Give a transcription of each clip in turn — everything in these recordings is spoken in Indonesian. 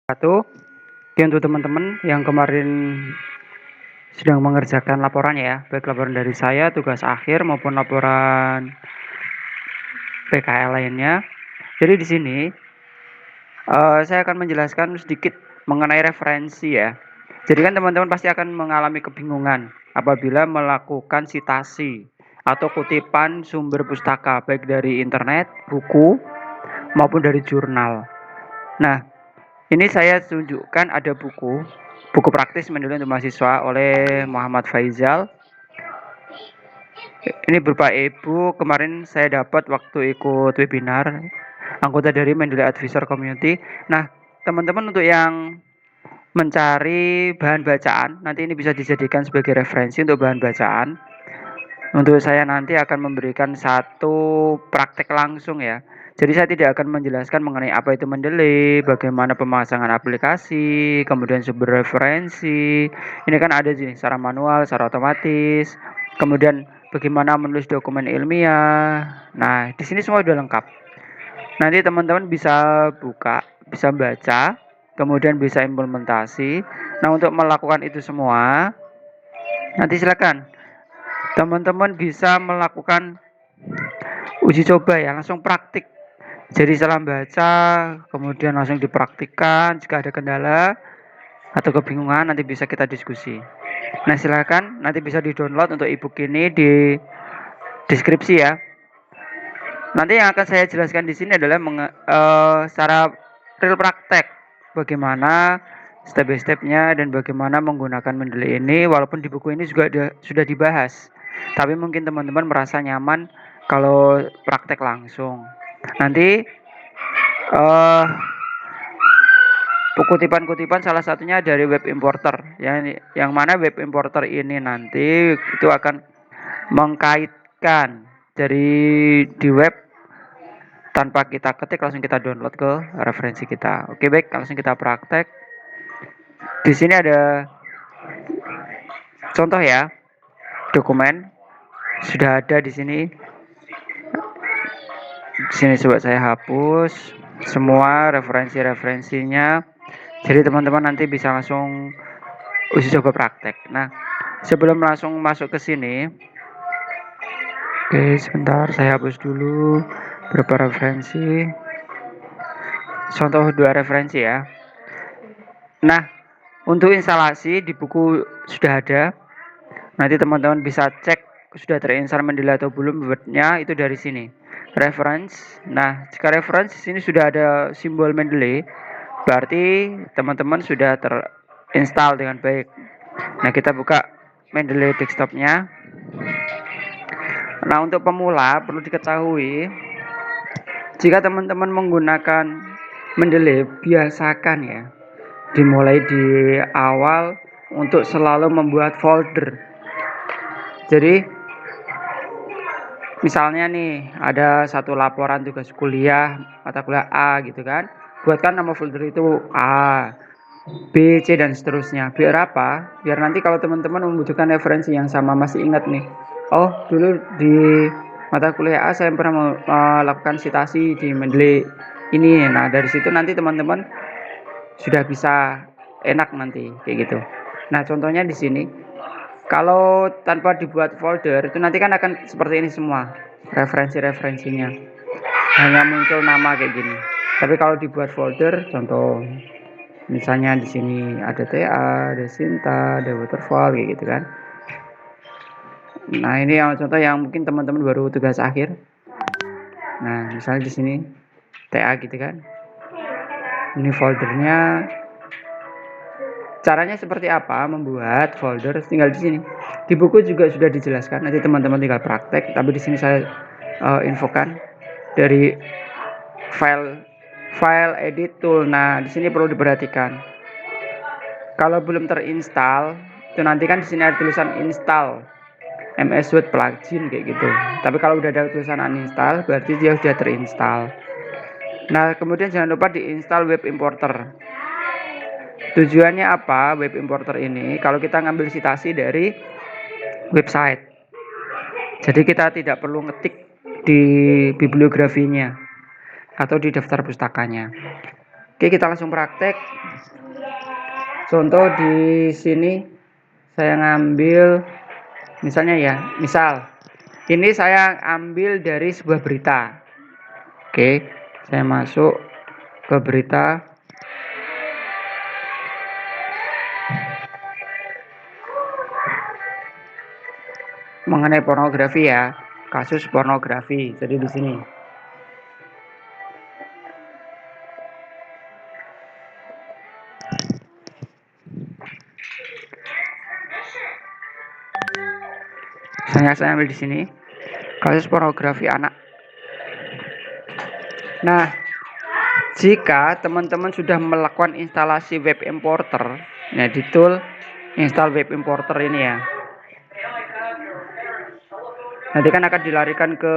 Satu, untuk teman-teman yang kemarin sedang mengerjakan laporan ya, baik laporan dari saya, tugas akhir maupun laporan PKL lainnya. Jadi di sini saya akan menjelaskan sedikit mengenai referensi ya. Jadi kan teman-teman pasti akan mengalami kebingungan apabila melakukan sitasi atau kutipan sumber pustaka baik dari internet, buku maupun dari jurnal. Nah, ini saya tunjukkan ada buku praktis menilai untuk mahasiswa oleh Muhammad Faizal. Ini berupa e-book, kemarin saya dapat waktu ikut webinar anggota dari Mendeley Advisor Community. Nah, teman-teman untuk yang mencari bahan bacaan, nanti ini bisa dijadikan sebagai referensi untuk bahan bacaan. Untuk saya nanti akan memberikan satu praktek langsung ya. Jadi saya tidak akan menjelaskan mengenai apa itu Mendeley, bagaimana pemasangan aplikasi, kemudian sumber referensi. Ini kan ada sih secara manual, secara otomatis. Kemudian bagaimana menulis dokumen ilmiah. Nah, di sini semua sudah lengkap. Nanti teman-teman bisa buka, bisa baca, kemudian bisa implementasi. Nah, untuk melakukan itu semua, nanti silakan teman-teman bisa melakukan uji coba ya, langsung praktik. Jadi setelah baca, kemudian langsung dipraktikkan. Jika ada kendala atau kebingungan, nanti bisa kita diskusi. Nah, silakan nanti bisa di-download untuk e-book ini di deskripsi ya. Nanti yang akan saya jelaskan di sini adalah secara real praktek bagaimana step by stepnya dan bagaimana menggunakan Mendeley ini. Walaupun di buku ini juga sudah dibahas, tapi mungkin teman-teman merasa nyaman kalau praktek langsung. Nanti kutipan-kutipan salah satunya dari web importer yang mana web importer ini nanti itu akan mengkaitkan dari di web tanpa kita ketik, langsung kita download ke referensi kita. Oke, baik, langsung kita praktek. Di sini ada contoh ya, dokumen sudah ada di sini. Di sini coba saya hapus semua referensinya. Jadi teman-teman nanti bisa langsung uji coba praktek. Nah, sebelum langsung masuk ke sini, oke, sebentar saya hapus dulu beberapa referensi. Contoh 2 referensi ya. Nah, untuk instalasi di buku sudah ada. Nanti teman-teman bisa cek sudah terinstall Mendeley atau belum webnya itu dari sini. Reference. Nah, jika reference di sini sudah ada simbol Mendeley, berarti teman-teman sudah terinstall dengan baik. Nah, kita buka Mendeley desktopnya. Nah, untuk pemula perlu diketahui jika teman-teman menggunakan Mendeley, biasakan ya dimulai di awal untuk selalu membuat folder. Jadi misalnya nih ada satu laporan tugas kuliah mata kuliah A gitu kan, buatkan nama folder itu A, B, C dan seterusnya. Biar apa? Biar nanti kalau teman-teman membutuhkan referensi yang sama masih ingat nih. Oh, dulu di mata kuliah A saya pernah melakukan sitasi di Mendeley ini. Nah, dari situ nanti teman-teman sudah bisa enak nanti kayak gitu. Nah, contohnya di sini kalau tanpa dibuat folder itu nanti kan akan seperti ini semua referensinya, hanya muncul nama kayak gini. Tapi kalau dibuat folder, contoh misalnya di sini ada TA, ada Sinta, ada waterfall kayak gitu kan. Nah, ini yang contoh yang mungkin teman-teman baru tugas akhir. Nah, misalnya di sini TA gitu kan. Ini foldernya. Caranya seperti apa membuat folder, tinggal di sini. Di buku juga sudah dijelaskan, nanti teman-teman tinggal praktek, tapi di sini saya infokan dari file edit tool. Nah, di sini perlu diperhatikan. Kalau belum terinstall, itu nanti kan di sini ada tulisan install MS Word plugin kayak gitu. Tapi kalau udah ada tulisan uninstall, berarti dia sudah terinstall. Nah, kemudian jangan lupa diinstal web importer. Tujuannya apa web importer ini? Kalau kita ngambil sitasi dari website, jadi kita tidak perlu ngetik di bibliografinya atau di daftar pustakanya. Oke, kita langsung praktek. Contoh di sini saya ngambil misalnya ya, misal ini saya ambil dari sebuah berita. Oke, saya masuk ke berita. Mengenai pornografi ya, kasus pornografi. Jadi di sini. Saya ambil di sini kasus pornografi anak. Nah, jika teman-teman sudah melakukan instalasi web importer, nah di tool install web importer ini ya, nanti kan akan dilarikan ke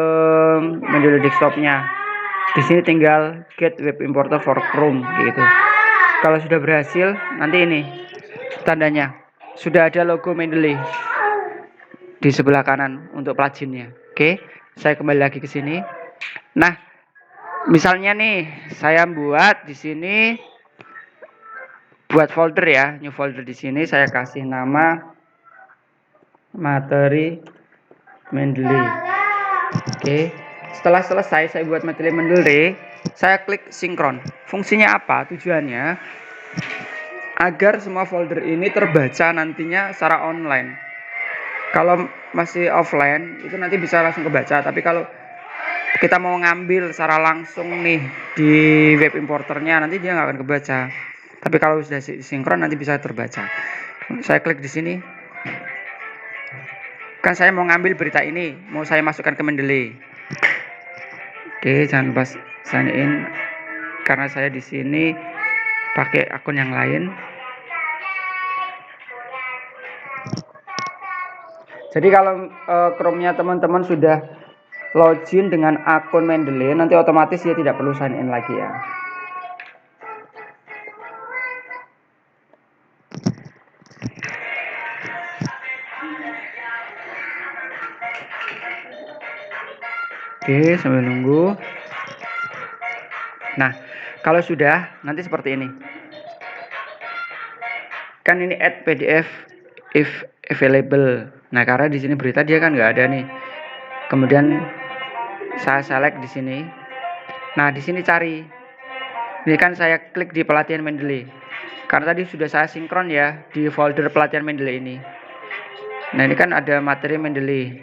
menu desktopnya. Di sini tinggal get web importer for Chrome gitu. Kalau sudah berhasil, nanti ini tandanya sudah ada logo Mendeley di sebelah kanan untuk pluginnya. Oke, saya kembali lagi ke sini. Nah, misalnya nih saya buat di sini buat folder ya, new folder di sini saya kasih nama materi Mendeley. Oke, setelah selesai saya buat materi Mendeley, saya klik sinkron. Fungsinya apa? Tujuannya agar semua folder ini terbaca nantinya secara online. Kalau masih offline itu nanti bisa langsung kebaca, tapi kalau kita mau ngambil secara langsung nih di web importernya nanti dia nggak akan kebaca. Tapi kalau sudah sinkron nanti bisa terbaca. Saya klik di sini. Kan saya mau ngambil berita ini, mau saya masukkan ke Mendeley. Oke, jangan lupa sign in karena saya di sini pakai akun yang lain. Jadi kalau Chrome-nya teman-teman sudah login dengan akun Mendeley, nanti otomatis dia tidak perlu sign in lagi ya. Oke, sambil nunggu. Nah, kalau sudah, nanti seperti ini. Kan ini add PDF if available. Nah, karena di sini berita dia kan nggak ada nih. Kemudian saya select di sini. Nah, di sini cari. Ini kan saya klik di pelatihan Mendeley. Karena tadi sudah saya sinkron ya di folder pelatihan Mendeley ini. Nah, ini kan ada materi Mendeley.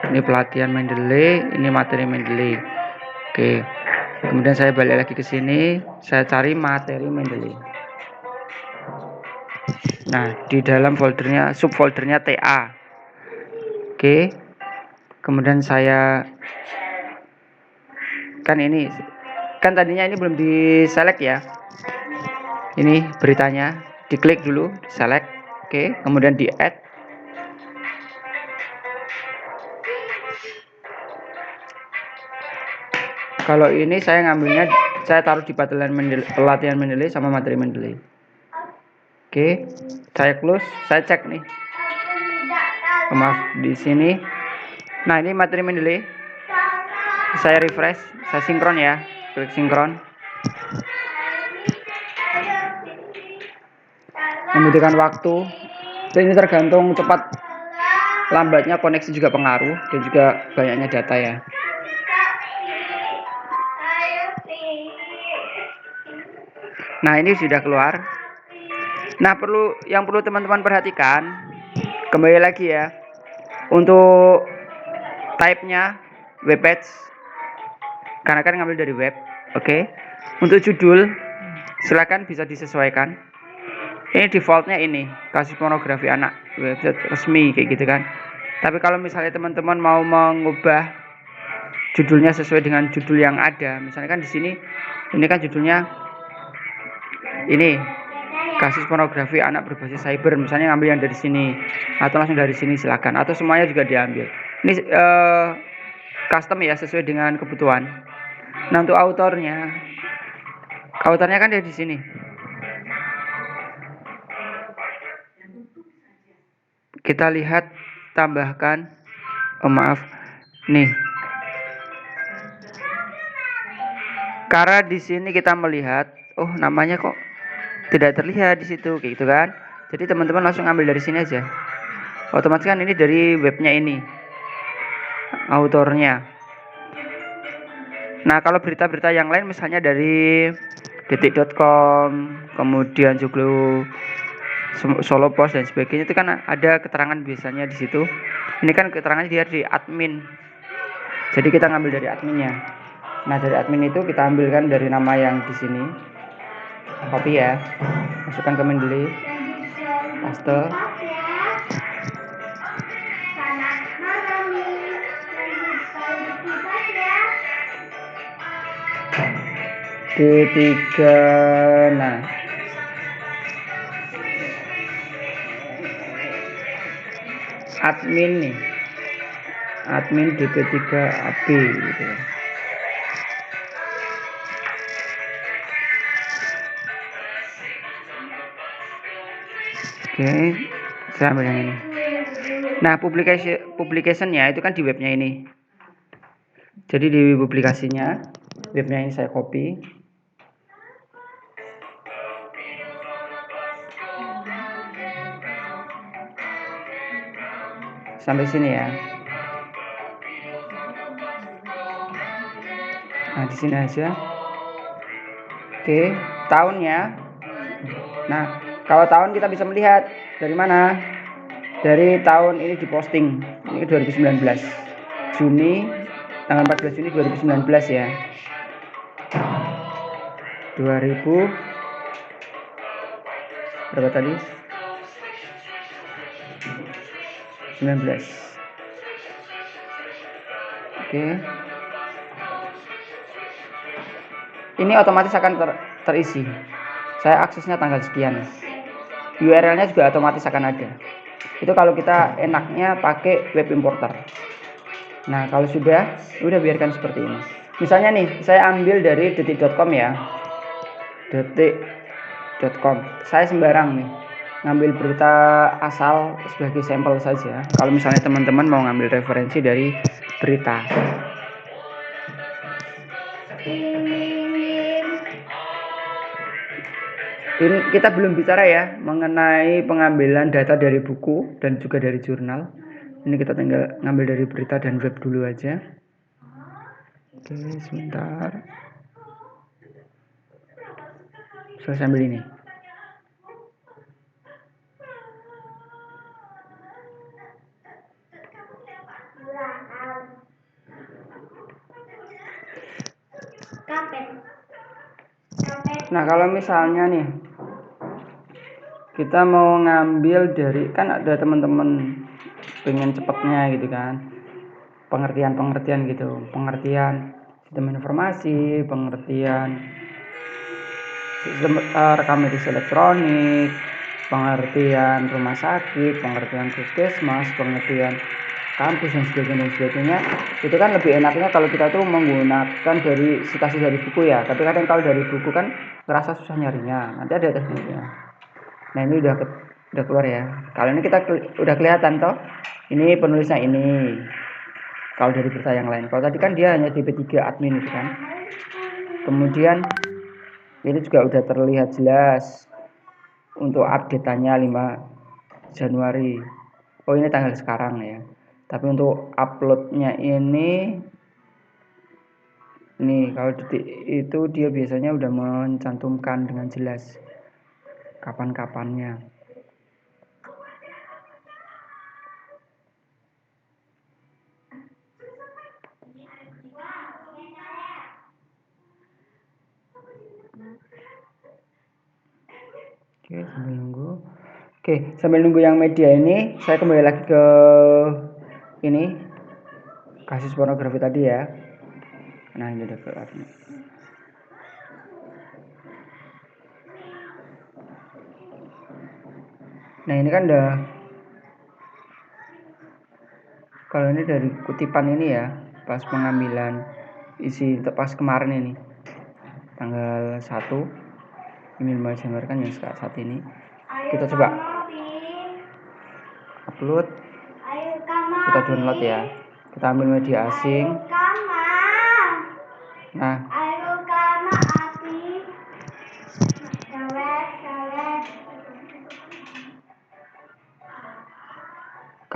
Ini pelatihan Mendeley, ini materi Mendeley. Oke. Kemudian saya balik lagi ke sini, saya cari materi Mendeley. Nah, di dalam foldernya, subfoldernya TA. Oke. Kemudian saya kan ini kan tadinya ini belum di select ya. Ini beritanya, diklik dulu, select. Oke, kemudian di add. Kalau ini saya ngambilnya, saya taruh di pelatihan Mendeley sama materi Mendeley. Oke, saya close, saya cek nih. Maaf di sini. Nah, ini materi Mendeley. Saya refresh, saya sinkron ya, klik sinkron. Membutuhkan waktu. Ini tergantung cepat lambatnya koneksi juga pengaruh dan juga banyaknya data ya. Nah, ini sudah keluar. Nah, yang perlu teman-teman perhatikan, kembali lagi ya, untuk type-nya web page, karena kan ngambil dari web. Oke. Untuk judul, silakan bisa disesuaikan. Ini defaultnya ini, kasus pornografi anak, website resmi kayak gitu kan. Tapi kalau misalnya teman-teman mau mengubah judulnya sesuai dengan judul yang ada, misalnya kan di sini, ini kan judulnya ini kasus pornografi anak berbasis cyber, misalnya ngambil yang dari sini atau langsung dari sini silakan, atau semuanya juga diambil. Ini custom ya, sesuai dengan kebutuhan. Nah, untuk autornya kan ada di sini. Kita lihat, tambahkan, maaf nih, Karena di sini kita melihat, oh namanya kok tidak terlihat di situ, kayak gitu kan. Jadi teman-teman langsung ambil dari sini aja. Otomatis kan ini dari webnya ini, autornya. Nah kalau berita-berita yang lain misalnya dari detik.com, kemudian juga Solo Post dan sebagainya, itu kan ada keterangan biasanya di situ. Ini kan keterangannya dia di admin. Jadi kita ngambil dari adminnya. Nah dari admin itu kita ambilkan dari nama yang di sini. Copy ya. Masukkan ke Mendeley. Paste. D3. Nah admin nih, admin DP3AB gitu. Oke, saya ambil yang ini. Nah publicationnya itu kan di webnya ini. Jadi di publikasinya webnya ini saya copy. Sampai sini ya. Nah di sini aja. Oke, tahunnya. Nah kalau tahun kita bisa melihat dari mana? Dari tahun ini diposting. Ini 2019 Juni, tanggal 14 Juni 2019 ya. 2000 berapa tadi? 19. Oke. Ini otomatis akan terisi. Saya aksesnya tanggal sekian. URL-nya juga otomatis akan ada. Itu kalau kita enaknya pakai web importer. Nah, kalau sudah biarkan seperti ini. Misalnya nih, saya ambil dari detik.com ya. Detik.com. Saya sembarang nih. Ngambil berita asal sebagai sampel saja. Kalau misalnya teman-teman mau ngambil referensi dari berita. Ini kita belum bicara ya mengenai pengambilan data dari buku dan juga dari jurnal. Ini kita tinggal ngambil dari berita dan web dulu aja. Oke, sebentar. Saya ambil ini. Nah, kalau misalnya nih kita mau ngambil dari, kan ada teman-teman pengen cepetnya gitu kan, pengertian gitu, pengertian sistem informasi, pengertian sistem rekam medis elektronik, pengertian rumah sakit, pengertian puskesmas, pengertian kampus dan sebagainya, itu kan lebih enaknya kalau kita tuh menggunakan dari citasi dari buku ya. Tapi kadang kalau dari buku kan ngerasa susah nyarinya, nanti ada tekniknya. Nah ini udah keluar ya. Kalau ini kita udah kelihatan toh, ini penulisnya ini. Kalau dari berita yang lain, kalau tadi kan dia hanya DP3 admin itu kan. Kemudian ini juga udah terlihat jelas untuk update-nya 5 Januari. Oh ini tanggal sekarang ya. Tapi untuk uploadnya ini kalau detik itu dia biasanya udah mencantumkan dengan jelas kapan-kapannya. Oke, sambil nunggu. Oke, sambil nunggu yang media ini, saya kembali lagi ke ini kasus pornografi tadi ya. Nah ini udah keluar. Nah ini kan udah, kalau ini dari kutipan ini ya, pas pengambilan isi pas kemarin ini tanggal 1 ini 5 Januari kan yang saat ini. Kita coba upload, kita download ya, kita ambil media asing. Nah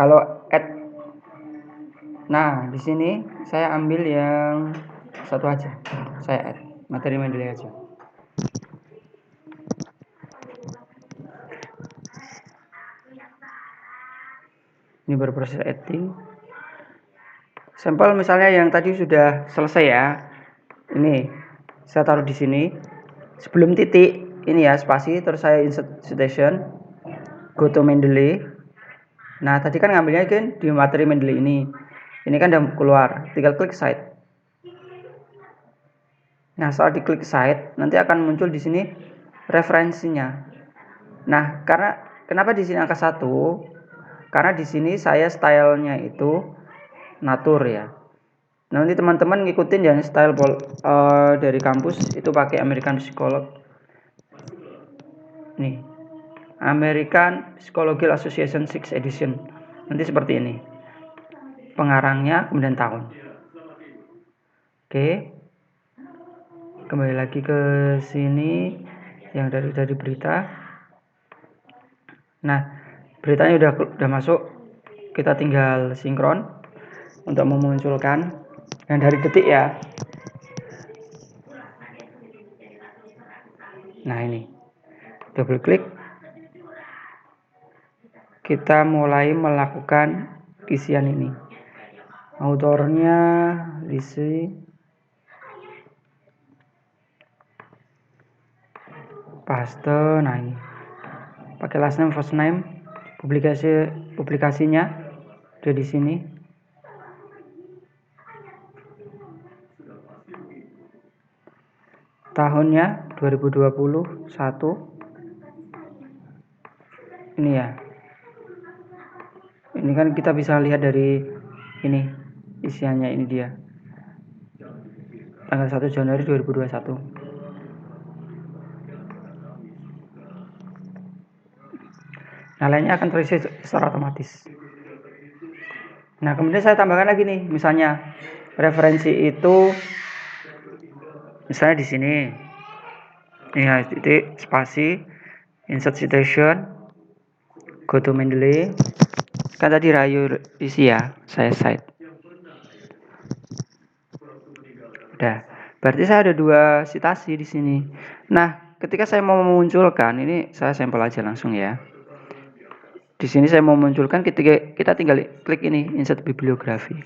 Kalau add, nah di sini saya ambil yang satu aja, saya add materi Mendeley aja. Ini berproses adding. Sampel misalnya yang tadi sudah selesai ya. Ini saya taruh di sini. Sebelum titik ini ya spasi, terus saya insert citation, go to Mendeley. Nah tadi kan ngambilnya kan di materi Mendeley ini. Ini kan udah keluar, tinggal klik site. Nah setelah diklik site, nanti akan muncul di sini referensinya. Nah karena kenapa di sini angka 1? Karena di sini saya stylenya itu natur ya. Nah, nanti teman-teman ngikutin ya style dari kampus itu pakai American Psychology. Nih, American Psychological Association 6 Edition. Nanti seperti ini. Pengarangnya kemudian tahun. Oke. Kembali lagi ke sini yang dari berita. Nah, beritanya udah masuk. Kita tinggal sinkron untuk memunculkan yang dari detik ya. Nah, ini. Double klik. Kita mulai melakukan isian ini. Autornya Lisi, paste. Nah ini pakai last name, first name, publikasinya ada di sini. Tahunnya 2021. Ini ya. Ini kan kita bisa lihat dari ini isiannya, ini dia. Tanggal 1 Januari 2021. Nah, lainnya akan terisi secara otomatis. Nah, kemudian saya tambahkan lagi nih, misalnya referensi itu misalnya di sini. Ini titik spasi, insert citation, go to Mendeley. Kan tadi Rayu isi ya, saya cite. Udah, berarti saya ada 2 citasi di sini. Nah, ketika saya mau memunculkan, ini saya sampel aja langsung ya. Di sini saya mau memunculkan, kita tinggal klik ini, insert bibliografi.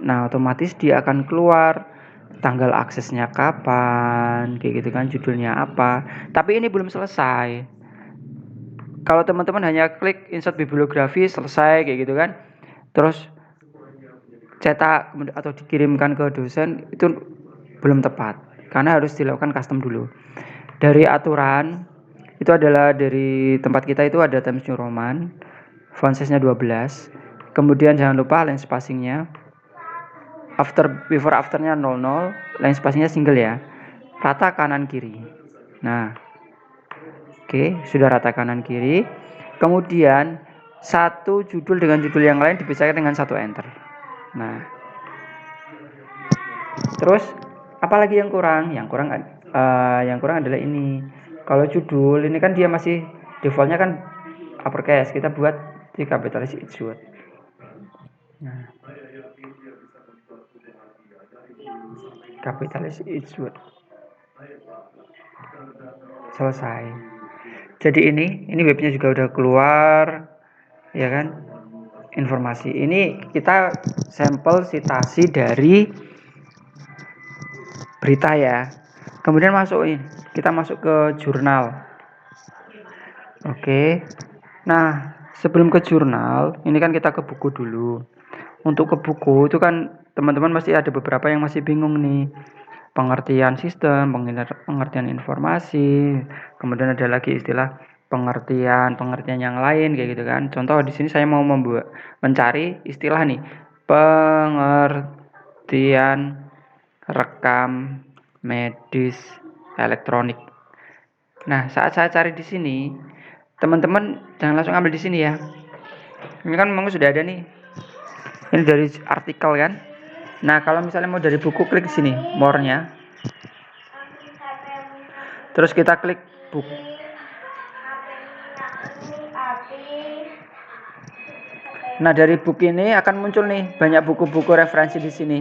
Nah, otomatis dia akan keluar tanggal aksesnya kapan, kayak gitu kan, judulnya apa. Tapi ini belum selesai. Kalau teman-teman hanya klik insert bibliografi selesai kayak gitu kan, terus cetak atau dikirimkan ke dosen, itu belum tepat karena harus dilakukan custom dulu. Dari aturan itu adalah dari tempat kita itu ada Times New Roman, font size-nya 12. Kemudian jangan lupa line spacing-nya before after-nya 00, line spacing-nya single ya. Rata kanan kiri. Nah, oke, sudah rata kanan kiri. Kemudian satu judul dengan judul yang lain dipisahkan dengan 1 enter. Nah, terus apalagi yang kurang? Yang kurang adalah ini. Kalau judul ini kan dia masih defaultnya kan uppercase, kita buat di kapitalis each word. Nah, kapitalis each word. Selesai. Jadi ini webnya juga udah keluar, ya kan? Informasi ini kita sampel citasi dari berita ya. Kemudian kita masuk ke jurnal. Oke. Nah, sebelum ke jurnal, ini kan kita ke buku dulu. Untuk ke buku itu kan teman-teman masih ada beberapa yang masih bingung nih. Pengertian sistem, pengertian informasi, kemudian ada lagi istilah pengertian yang lain kayak gitu kan. Contoh di sini saya mau mencari istilah nih, pengertian rekam medis elektronik. Nah, saat saya cari di sini, teman-teman jangan langsung ambil di sini ya. Ini kan memang sudah ada nih. Ini dari artikel kan. Nah, kalau misalnya mau dari buku, klik sini, more-nya. Terus kita klik buku. Nah, dari buku ini akan muncul nih banyak buku-buku referensi di sini.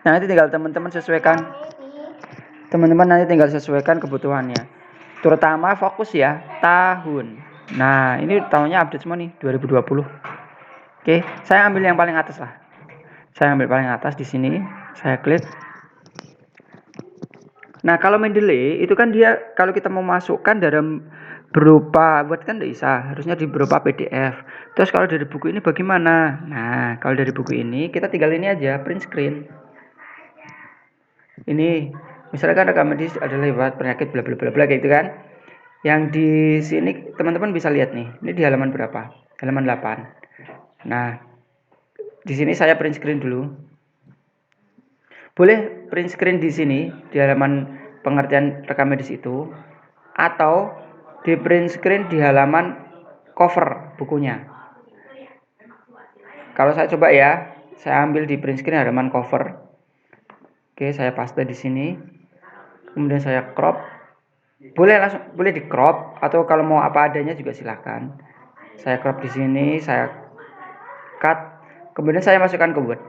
Nah, nanti tinggal teman-teman sesuaikan. Teman-teman nanti tinggal sesuaikan kebutuhannya. Terutama fokus ya, tahun. Nah, ini tahunnya update semua nih, 2020. Oke, saya ambil yang paling atas lah. Saya ambil paling atas di sini, saya klik. Nah, kalau Mendeley itu kan dia kalau kita mau masukkan dalam berupa Word kan tidak bisa, harusnya di berupa PDF. Terus kalau dari buku ini bagaimana? Nah, kalau dari buku ini kita tinggal ini aja, print screen. Ini misalkan rekam medis ada lewat penyakit bla bla bla bla kayak gitu kan. Yang di sini teman-teman bisa lihat nih. Ini di halaman berapa? Halaman 8. Nah, di sini saya print screen dulu. Boleh print screen di sini di halaman pengertian rekam medis itu atau di print screen di halaman cover bukunya. Kalau saya coba ya, saya ambil di print screen halaman cover. Oke, saya paste di sini. Kemudian saya crop. Boleh di crop atau kalau mau apa adanya juga silahkan. Saya crop di sini, saya cut. Kemudian saya masukkan ke Word.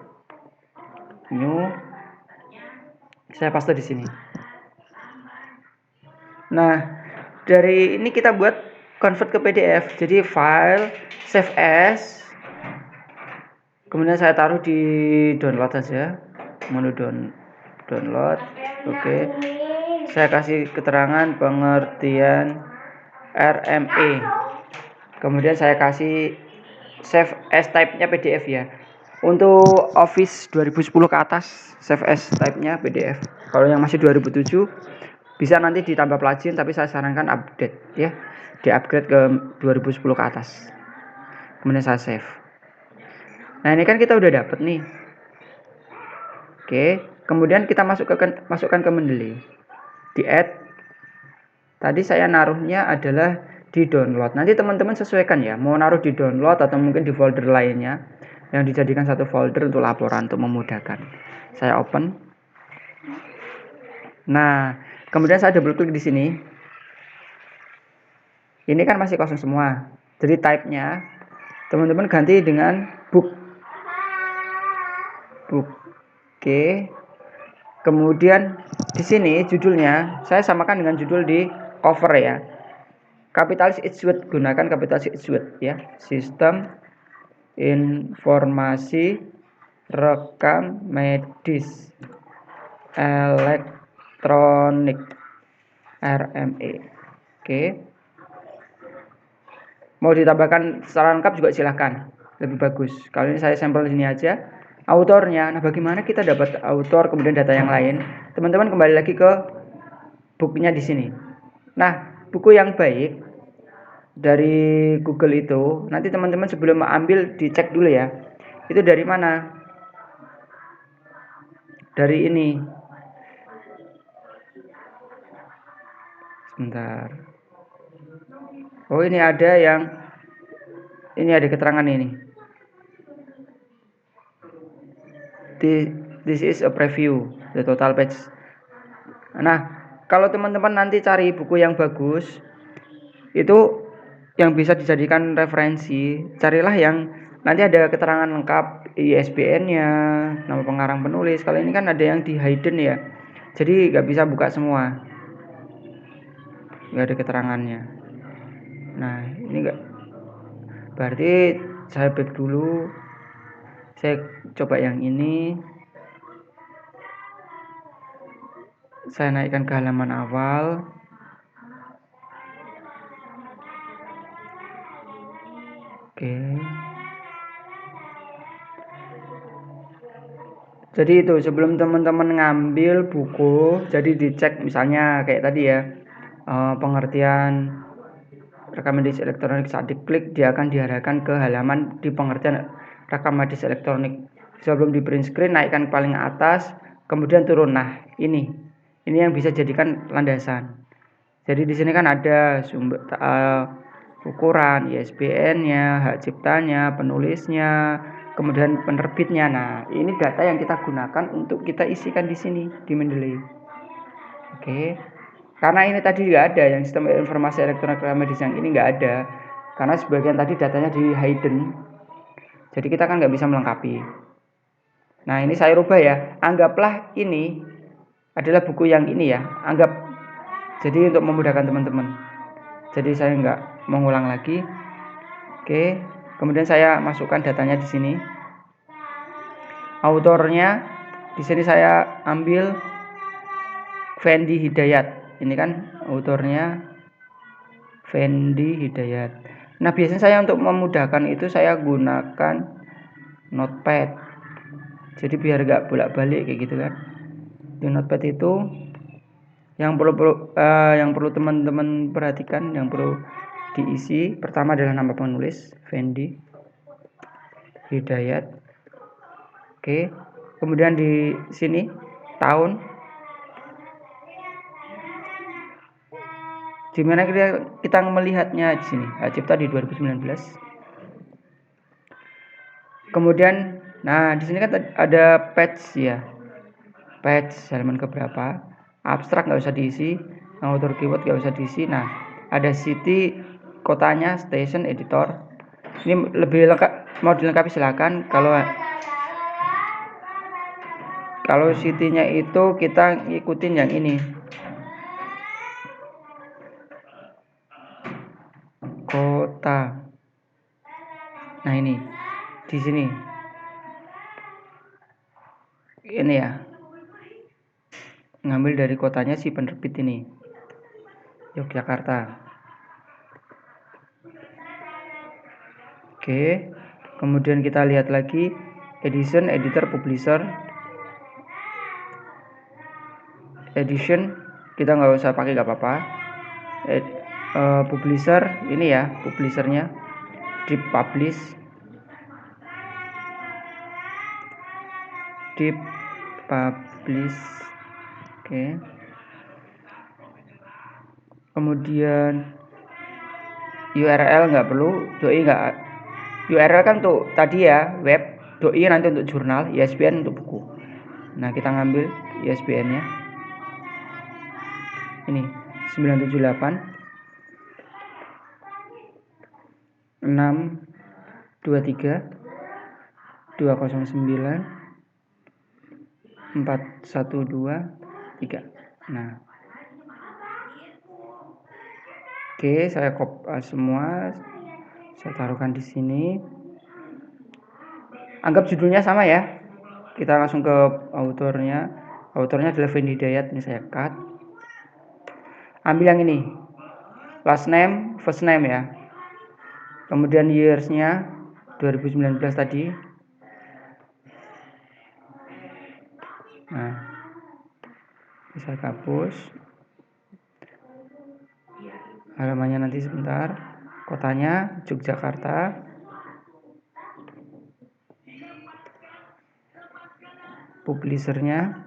New. Saya paste di sini. Nah, dari ini kita buat convert ke PDF. Jadi file save as. Kemudian saya taruh di download saja. Menu download. Oke. Saya kasih keterangan pengertian RME. Kemudian saya kasih save as type-nya PDF ya. Untuk Office 2010 ke atas, save as type-nya PDF. Kalau yang masih 2007 bisa nanti ditambah plugin, tapi saya sarankan update ya. Di-upgrade ke 2010 ke atas. Kemudian saya save. Nah, ini kan kita udah dapet nih. Oke, kemudian kita masukkan ke Mendeley. Di add. Tadi saya naruhnya adalah di download. Nanti teman-teman sesuaikan ya, mau naruh di download atau mungkin di folder lainnya yang dijadikan satu folder untuk laporan untuk memudahkan. Saya open. Nah, kemudian saya double klik di sini. Ini kan masih kosong semua. Jadi type-nya teman-teman ganti dengan book. Oke. Kemudian di sini judulnya saya samakan dengan judul di cover ya. Kapitalis each word, gunakan kapitalis each word ya. Sistem informasi rekam medis elektronik RME. Oke. Mau ditambahkan secara lengkap juga silahkan, lebih bagus. Kali ini saya sampel sini aja. Autornya, nah bagaimana kita dapat autor kemudian data yang lain? Teman-teman kembali lagi ke bukunya di sini. Nah, buku yang baik dari Google itu, nanti teman-teman sebelum ambil dicek dulu ya. Itu dari mana? Dari ini. Sebentar. Oh, ini ada keterangan ini. This is a preview the total page. Nah, kalau teman-teman nanti cari buku yang bagus, itu yang bisa dijadikan referensi, carilah yang nanti ada keterangan lengkap, ISBN-nya, nama pengarang penulis. Kalau ini kan ada yang di hidden ya, jadi nggak bisa buka semua, nggak ada keterangannya. Nah, ini nggak, berarti saya back dulu, saya coba yang ini. Saya naikkan ke halaman awal. Oke. Jadi itu sebelum teman-teman ngambil buku, jadi dicek misalnya kayak tadi ya, pengertian rekam medis elektronik. Saat diklik dia akan diarahkan ke halaman di pengertian rekam medis elektronik. Sebelum di print screen naikkan paling atas, kemudian turun. Nah, ini yang bisa jadikan landasan. Jadi di sini kan ada sumber ukuran, ISBN-nya, hak ciptanya, penulisnya, kemudian penerbitnya. Nah, ini data yang kita gunakan untuk kita isikan di sini di Mendeley. Oke. Karena ini tadi nggak ada yang sistem informasi elektronik rekam medis yang ini nggak ada. Karena sebagian tadi datanya di hidden. Jadi kita kan nggak bisa melengkapi. Nah ini saya rubah ya. Anggaplah ini adalah buku yang ini ya. Anggap jadi untuk memudahkan teman-teman. Jadi saya nggak mengulang lagi. Oke. Kemudian saya masukkan datanya di sini. Autornya di sini saya ambil Fendi Hidayat. Ini kan autornya Fendi Hidayat. Nah biasanya saya untuk memudahkan itu saya gunakan notepad. Jadi biar gak bolak-balik kayak gitu kan. Di notepad itu yang perlu teman-teman perhatikan, yang perlu diisi pertama adalah nama penulis Fendi Hidayat. Oke. Kemudian di sini tahun, di mana kita melihatnya di sini, Cipta di 2019. Kemudian, nah di sini kan ada page ya, page halaman keberapa, abstrak nggak usah diisi, author keyword nggak usah diisi. Nah ada city, kotanya, station, editor. Ini lebih lengkap, mau dilengkapi silakan. Kalau city-nya itu kita ngikutin yang ini. Kota. Nah ini di sini. Ini ya. Ngambil dari kotanya si penerbit ini. Yogyakarta. Oke. Kemudian kita lihat lagi edition, editor, publisher. Edition kita nggak usah pakai, nggak apa-apa. Publisher ini ya, publishernya dipublish, oke. Kemudian URL nggak perlu, doi nggak. URL kan untuk tadi ya web, doi nanti untuk jurnal, ISBN untuk buku. Nah kita ngambil ISBN-nya ini 978 623 209 4123. Nah oke, saya copy semua, saya taruhkan di sini. Anggap judulnya sama ya. Kita langsung ke autornya. Autornya adalah Fendi Hidayat. Ini saya cut. Ambil yang ini. Last name, first name ya. Kemudian years-nya 2019 tadi. Nah, saya hapus. Halamannya nanti sebentar. Kotanya Yogyakarta. Publishernya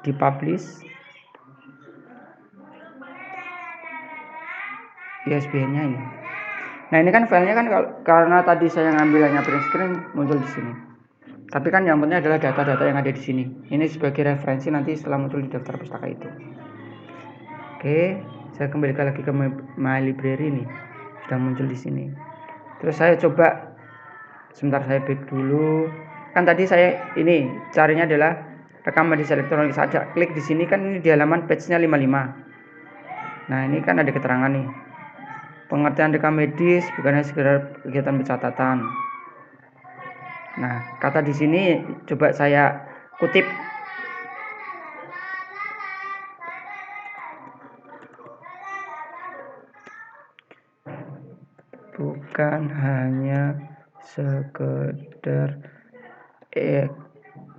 dipublish. ISBN-nya ini. Nah ini kan filenya kan karena tadi saya ngambil hanya print screen muncul di sini. Tapi kan yang penting adalah data-data yang ada di sini. Ini sebagai referensi nanti setelah muncul di daftar pustaka itu. Oke, saya kembalikan lagi ke My Library nih. Sudah muncul di sini. Terus saya coba, sebentar saya back dulu. Kan tadi saya ini carinya adalah rekam medis elektronik. Saja klik di sini kan ini di halaman page-nya 55. Nah ini kan ada keterangan nih. Pengertian rekam medis bukannya sekedar kegiatan pencatatan. Nah, kata di sini coba saya kutip. Bukan hanya sekedar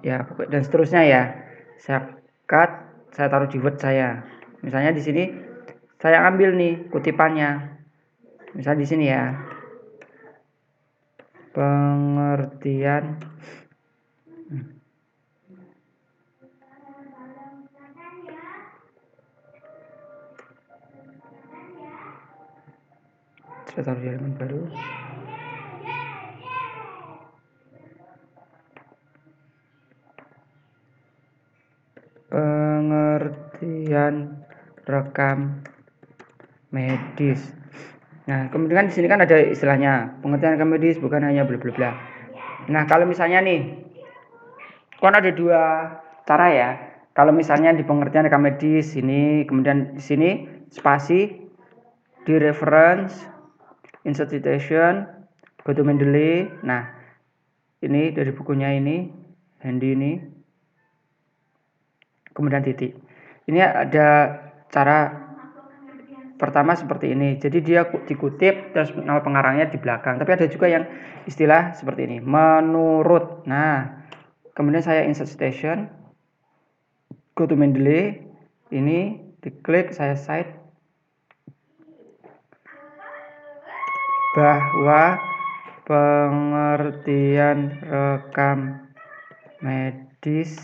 ya dan seterusnya ya. Saya cut, saya taruh di word saya. Misalnya di sini saya ambil nih kutipannya. Misalnya di sini ya. Pengertian saya taruh di halaman baru. Pengertian rekam medis. Nah, kemudian di sini kan ada istilahnya pengertian rekam medis bukan hanya bla bla bla. Nah, kalau misalnya nih, kan ada dua cara ya. Kalau misalnya di pengertian rekam medis ini, kemudian di sini spasi, di reference, insert citation, go to Mendeley. Nah, ini dari bukunya ini, handy ini, kemudian titik. Ini ada cara pertama seperti ini. Jadi dia dikutip terus nama pengarangnya di belakang. Tapi ada juga yang istilah seperti ini, menurut. Nah, kemudian saya insert citation, go to Mendeley, ini diklik, saya cite bahwa pengertian rekam medis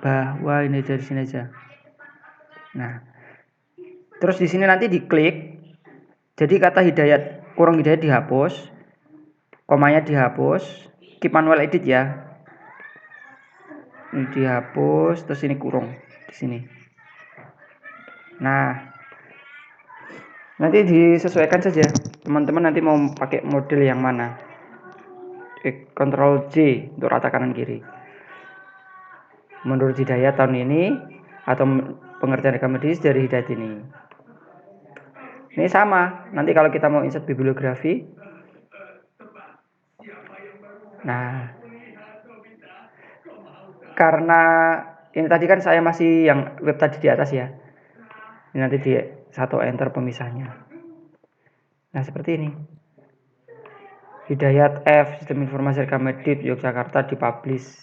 bahwa ini dari sini aja. Nah, terus di sini nanti diklik. Jadi kata hidayat kurung hidayat dihapus, komanya dihapus, keep manual edit ya. Ini dihapus, terus ini kurung di sini. Nah, nanti disesuaikan saja. Teman-teman nanti mau pakai model yang mana? Ctrl J untuk rata kanan kiri. Menurut hidayat tahun ini atau pengertian rekam medis dari hidayat ini. Ini sama. Nanti kalau kita mau insert bibliografi. Nah, karena ini tadi kan saya masih yang web tadi di atas ya. Ini nanti di satu enter pemisahnya. Nah, seperti ini. Hidayat F, Sistem Informasi Rekam Medis Yogyakarta dipublish.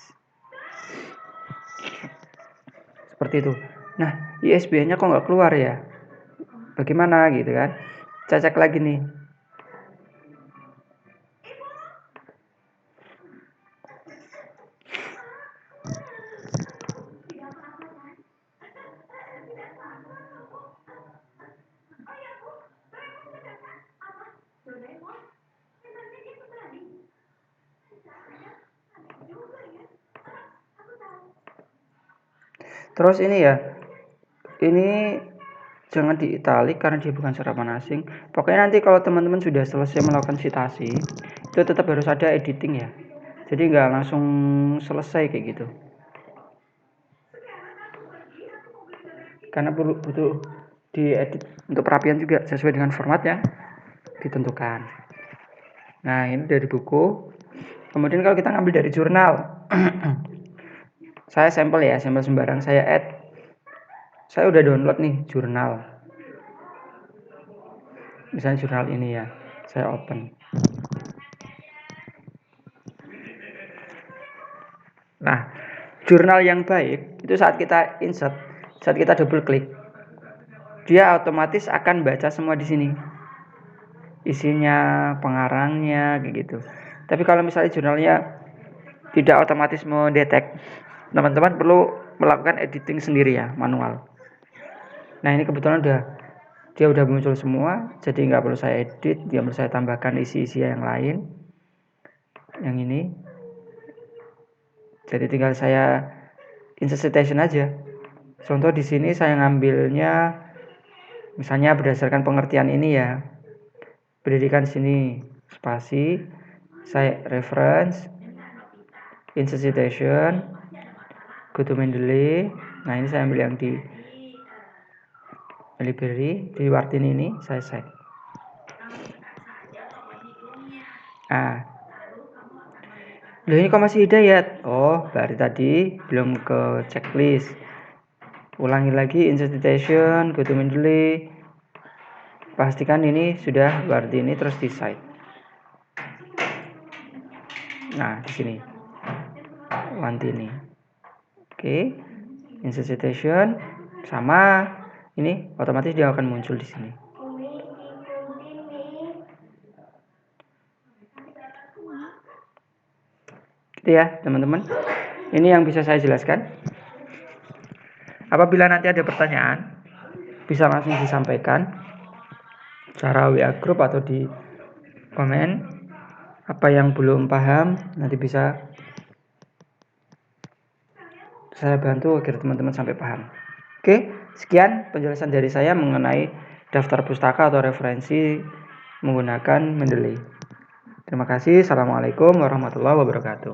Seperti itu. Nah, ISBN-nya kok nggak keluar ya? Bagaimana gitu kan? Saya cek lagi nih. Terus ini ya, ini jangan di italik karena dia bukan serapan asing. Pokoknya nanti kalau teman-teman sudah selesai melakukan citasi, itu tetap harus ada editing ya. Jadi nggak langsung selesai kayak gitu. Karena butuh diedit untuk perapian juga sesuai dengan formatnya ditentukan. Nah, ini dari buku. Kemudian kalau kita ngambil dari jurnal, saya sampel ya, sampel sembarang saya add. Saya udah download nih jurnal. Misalnya jurnal ini ya, saya open. Nah, jurnal yang baik itu saat kita insert, saat kita double klik, dia otomatis akan baca semua di sini. Isinya, pengarangnya kayak gitu. Tapi kalau misalnya jurnalnya tidak otomatis mendetek, teman-teman perlu melakukan editing sendiri ya, manual. Nah, ini kebetulan dia udah muncul semua, jadi nggak perlu saya edit, dia perlu saya tambahkan isi-isi yang lain. Yang ini. Jadi tinggal saya insert citation aja. Contoh di sini saya ngambilnya misalnya berdasarkan pengertian ini ya. Pendidikan sini spasi, saya reference, insert citation, go to Mendeley. Nah, ini saya ambil yang di library, di Wartin ini saya set. Nah, loh ini kok masih hidayat? Oh, berarti tadi belum ke checklist. Ulangi lagi insert citation, go to Mendeley. Pastikan ini sudah berarti ini terus di site. Nah, di sini. Wanti ini. Oke. Insert citation sama ini otomatis dia akan muncul di sini. Gitu ya, teman-teman. Ini yang bisa saya jelaskan. Apabila nanti ada pertanyaan, bisa langsung disampaikan secara WA group atau di komen. Apa yang belum paham nanti bisa saya bantu agar teman-teman sampai paham. Oke? Sekian penjelasan dari saya mengenai daftar pustaka atau referensi menggunakan Mendeley. Terima kasih. Assalamualaikum warahmatullahi wabarakatuh.